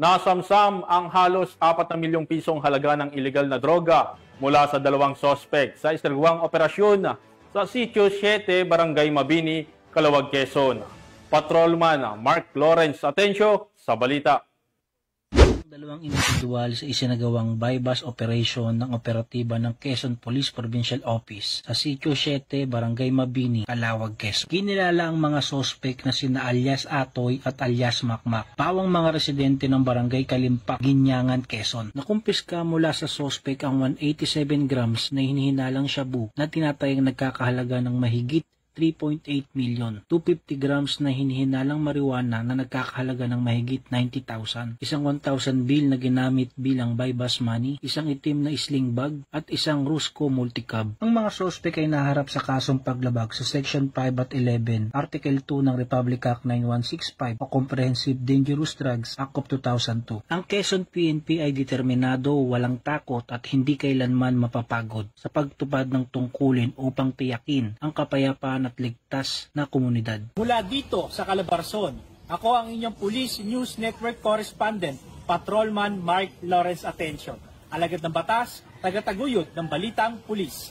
Nasamsam ang halos 4 na milyong pisong halaga ng ilegal na droga mula sa 2 sospek sa isinagawang operasyon sa Sitio 7, Barangay Mabini, Calawag, Quezon. Patrolman Mark Lawrence Atencio sa balita. Dalawang individual sa isinagawang bypass operation ng operatiba ng Quezon Police Provincial Office sa Sitio 7, Barangay Mabini, Calawag, Quezon. Kinilala ang mga sospek na sina alias Atoy at alias Makmak, pawang mga residente ng Barangay Kalimpak, Ginyangan, Quezon. Nakumpiska mula sa sospek ang 187 grams na hinihinalang shabu na tinatayang nagkakahalaga ng mahigit 3.8 million, 250 grams na hinihinalang marijuana na nagkakahalaga ng mahigit 90,000, isang 1,000 bill na ginamit bilang bypass money, isang itim na sling bag, at isang Rusco multicab. Ang mga sospek ay naharap sa kasong paglabag sa Section 5 at 11, Article 2 ng Republic Act 9165 o Comprehensive Dangerous Drugs Act of 2002. Ang Quezon PNP ay determinado, walang takot at hindi kailanman mapapagod sa pagtupad ng tungkulin upang tiyakin ang kapayapaan at ligtas na komunidad. Mula dito sa Calabarzon, ako ang inyong Police News Network Correspondent, Patrolman Mark Lawrence Atencio. Alagad ng batas, tagataguyod ng balitang pulis.